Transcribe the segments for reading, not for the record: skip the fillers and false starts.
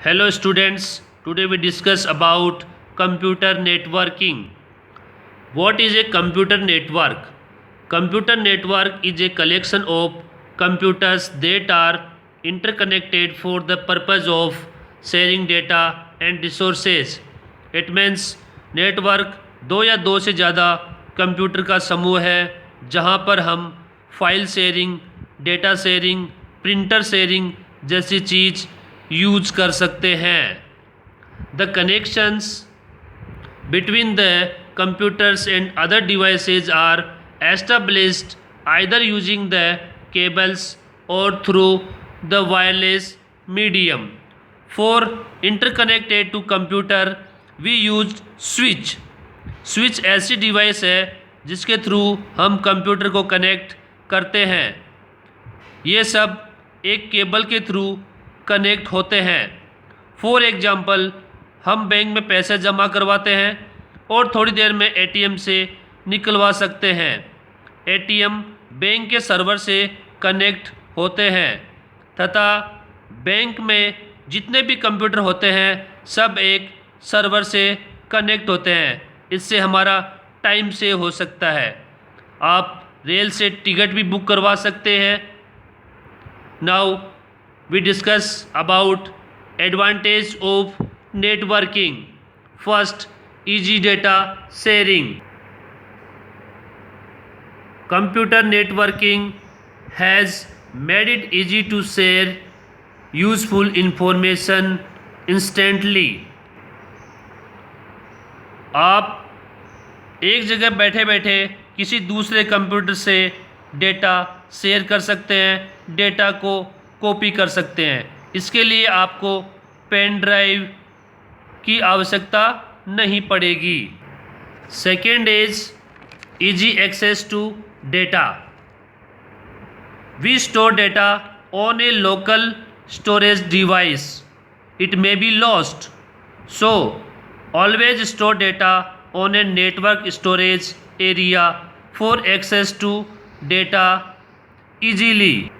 Hello students, today we discuss about computer networking. What is a computer network? Computer network is a collection of computers that are interconnected for the purpose of sharing data and resources. It means network दो या दो से ज़्यादा computer का समूह है जहाँ पर हम file sharing, data sharing, printer sharing जैसी चीज़ यूज कर सकते हैं. The connections between the computers and other devices are established either using the cables or through the wireless medium. For interconnected to computer we use switch. Switch ऐसी device है जिसके through हम computer को connect करते हैं. ये सब एक केबल के थ्रू कनेक्ट होते हैं. फॉर एग्जांपल हम बैंक में पैसे जमा करवाते हैं और थोड़ी देर में एटीएम से निकलवा सकते हैं. एटीएम बैंक के सर्वर से कनेक्ट होते हैं तथा बैंक में जितने भी कंप्यूटर होते हैं सब एक सर्वर से कनेक्ट होते हैं. इससे हमारा टाइम सेव हो सकता है. आप रेल से टिकट भी बुक करवा सकते हैं. Now we discuss about advantage of networking. First, easy data sharing. Computer networking has made it easy to share useful information instantly. आप एक जगह बैठे बैठे किसी दूसरे कंप्यूटर से डेटा शेयर कर सकते हैं, डेटा को कॉपी कर सकते हैं. इसके लिए आपको पेन ड्राइव की आवश्यकता नहीं पड़ेगी. Second is easy access to data. We store data on a local storage device. It may be lost, so always store data on a network storage area for access to data easily.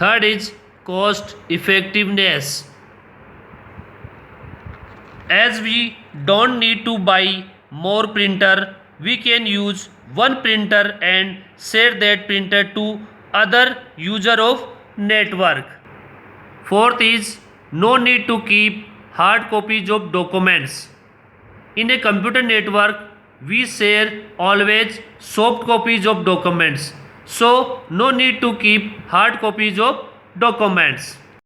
Third is cost effectiveness. As we don't need to buy more printer, we can use one printer and share that printer to other user of network. Fourth is no need to keep hard copies of documents. In a computer network, we share always soft copies of documents. So no need to keep hard copies of documents.